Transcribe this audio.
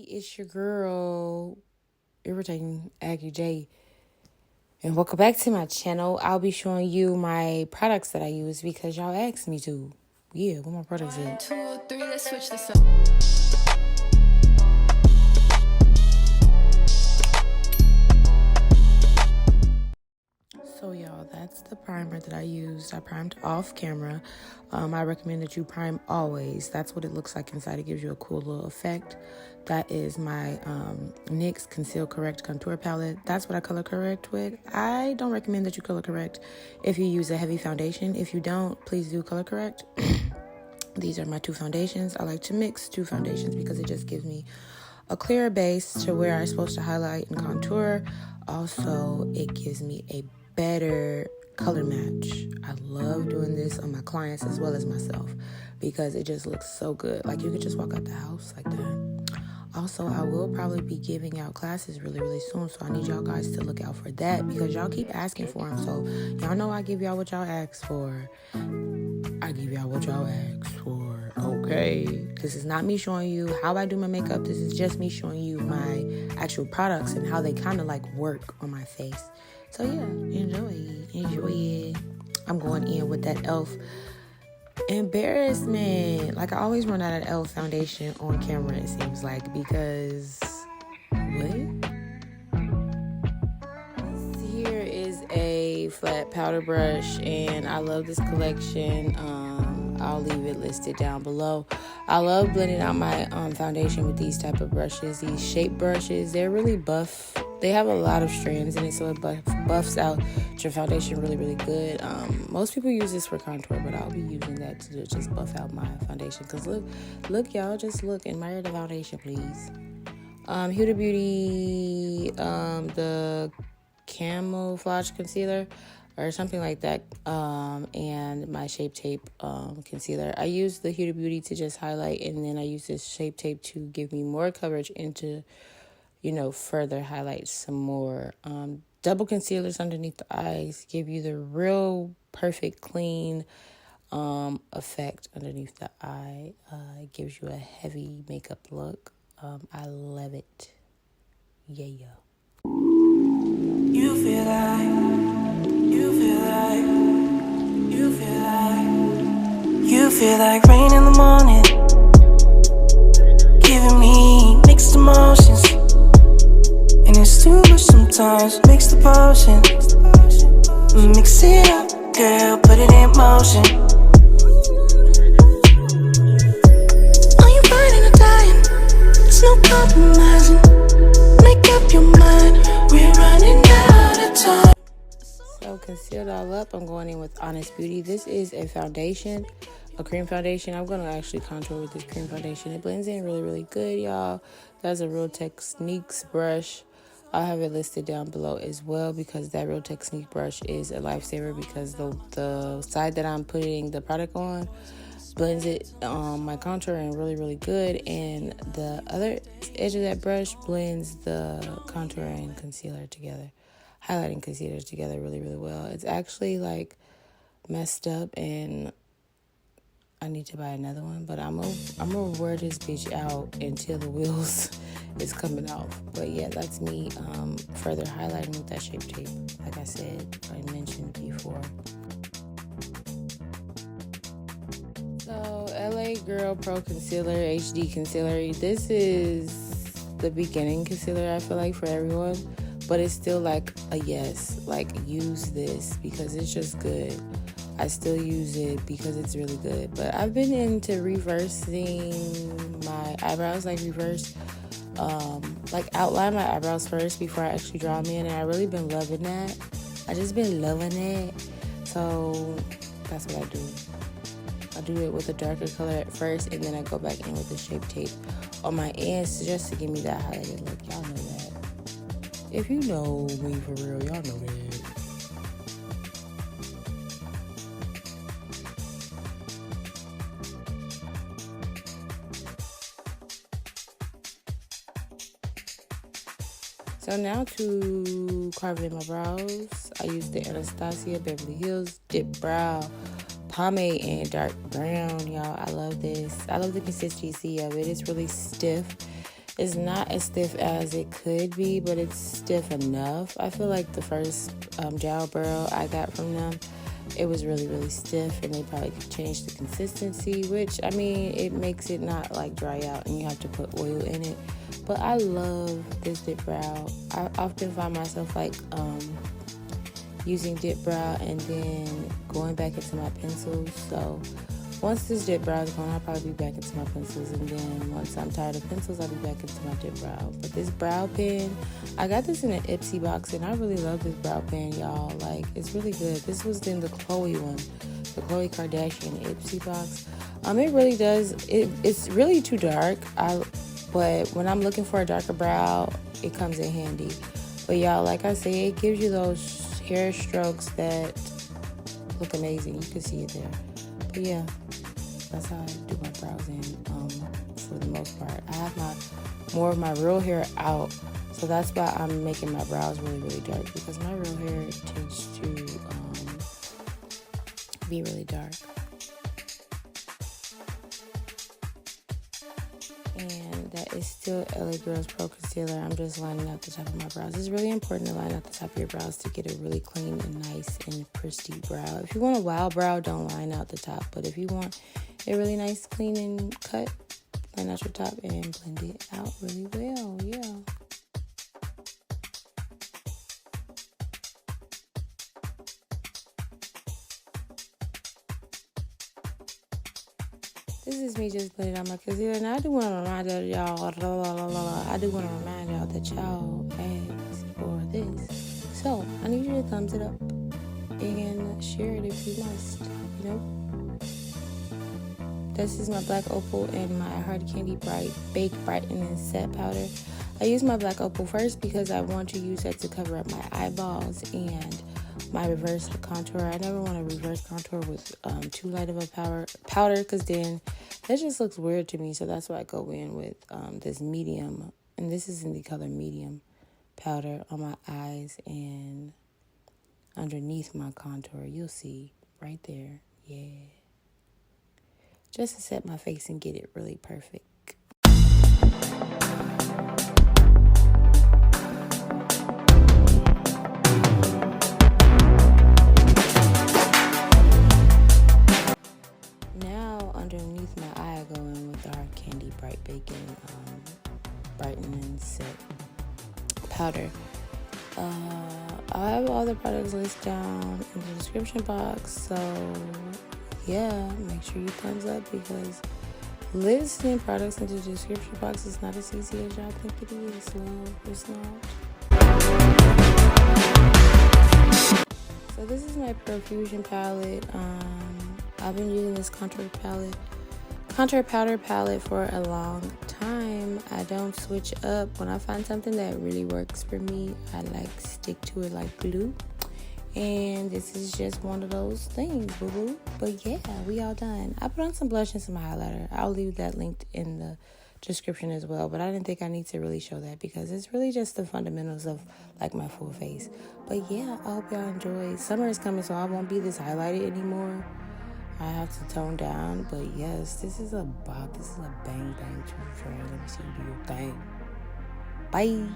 It's your girl, irritating Aggie J, and welcome back to my channel. I'll be showing you my products that I use because y'all asked me to. Yeah, what my products is. 2, 3, let's switch this up. So y'all, that's the primer that I used. I primed off camera. I recommend that you prime always. That's what it looks like inside. It gives you a cool little effect. That is my NYX Conceal Correct Contour Palette. That's what I color correct with. I don't recommend that you color correct if you use a heavy foundation. If you don't, please do color correct. These are my two foundations. I like to mix two foundations because it just gives me a clearer base to where I'm supposed to highlight and contour. Also, it gives me a better color match. I love doing this on my clients as well as myself because it just looks so good. Like you could just walk out the house like that. Also, I will probably be giving out classes really soon, so I need y'all guys to look out for that because y'all keep asking for them. So y'all know I give y'all what y'all ask for. I give y'all what y'all ask for. Okay, this is not me showing you how I do my makeup. This is just me showing you my actual products and how they kind of like work on my face. So yeah, enjoy it. I'm going in with that e.l.f. embarrassment. Like I always run out of e.l.f. foundation on camera, it seems like, because what? This here is a flat powder brush, and I love this collection. I'll leave it listed down below. I love blending out my foundation with these type of brushes, these shape brushes. They're really buff. They have a lot of strands in it, so it buffs out your foundation really good. Most people use this for contour, but I'll be using that to just buff out my foundation. Because look, y'all, just look. Admire the foundation, please. Huda Beauty, the camouflage concealer or something like that, and my Shape Tape concealer. I use the Huda Beauty to just highlight, and then I use this Shape Tape to give me more coverage into, further highlight some more. Double concealers underneath the eyes give you the real perfect, clean effect underneath the eye. It gives you a heavy makeup look. I love it. Yeah. You feel like rain in the morning, giving me mixed emotions, and it's too much sometimes. Mix the potion, mix it up, girl, put it in motion. Are you burning or dying? There's no compromising. Make up your mind, we're running out of time. So concealed all up, I'm going in with Honest Beauty. This is a foundation, a cream foundation. I'm going to actually contour with this cream foundation. It blends in really good, y'all. That's a Real Techniques brush. I'll have it listed down below as well because that Real Technique brush is a lifesaver because the side that I'm putting the product on blends it my contour in really good, and the other edge of that brush blends the contour and concealer together, highlighting concealer together really well. It's actually like messed up and I need to buy another one, but I'm gonna wear this bitch out until the wheels is coming off. But yeah, that's me further highlighting with that Shape Tape, like I said, I mentioned before. So LA Girl Pro Concealer HD Concealer. This is the beginning concealer, I feel like, for everyone, but it's still like a yes, like use this because it's just good. I still use it because it's really good. But I've been into reversing my eyebrows, like outline my eyebrows first before I actually draw them in, and I really been loving that. I just been loving it. So that's what I do. I do it with a darker color at first, and then I go back in with the Shape Tape on my ends just to give me that highlighted look. Y'all know that. If you know me for real, y'all know that. So now to carve in my brows, I use the Anatasia Beverly Hills Dip Brow Pomade in dark brown, y'all. I love this. I love the consistency of it. It's really stiff. It's not as stiff as it could be, but it's stiff enough. I feel like the first gel brow I got from them, it was really, really stiff, and they probably could change the consistency, which, I mean, it makes it not like dry out and you have to put oil in it. But I love this dip brow. I often find myself like using dip brow and then going back into my pencils. So once this dip brow is gone, I'll probably be back into my pencils, and then once I'm tired of pencils, I'll be back into my dip brow. But this brow pen, I got this in an Ipsy box, and I really love this brow pen, y'all. Like, it's really good. This was in the Chloe one, the Chloe Kardashian Ipsy box. It really does, it's really too dark, but when I'm looking for a darker brow, it comes in handy. But y'all, like I say, it gives you those hair strokes that look amazing. You can see it there. But yeah, that's how I do my brows in, for the most part. I have more of my real hair out, so that's why I'm making my brows really, really dark, because my real hair tends to be really dark. And that is still LA Girls Pro Concealer. I'm just lining out the top of my brows. It's really important to line out the top of your brows to get a really clean and nice and pristine brow. If you want a wild brow, don't line out the top. But if you want a really nice, clean, and cut, line out your top and blend it out really well. Yeah. This is me just putting on my concealer, and I do want to remind y'all, I do want to remind y'all that y'all asked for this. So, I need you to thumbs it up and share it if you must, you know? This is my black opal and my hard candy baked brighten and set powder. I use my black opal first because I want to use that to cover up my eyeballs and my reverse contour. I never want to reverse contour with too light of a powder, because then that just looks weird to me. So that's why I go in with this medium, and this is in the color medium powder on my eyes and underneath my contour. You'll see right there. Yeah. Just to set my face and get it really perfect. Underneath my eye, I go in with the hard candy brighten and set powder. I have all the products listed down in the description box, so yeah, make sure you thumbs up, because listing products in the description box is not as easy as y'all think it is. Love, it's not. So this is my Profusion palette. I've been using this contour powder palette for a long time. I don't switch up. When I find something that really works for me, I like stick to it like glue. And this is just one of those things, boo-boo. But yeah, we all done. I put on some blush and some highlighter. I'll leave that linked in the description as well, but I didn't think I need to really show that because it's really just the fundamentals of like my full face. But yeah, I hope y'all enjoy. Summer is coming, so I won't be this highlighted anymore. I have to tone down, but yes, this is a bop. This is a bang bang true train. Let me see you do your thing. Bye.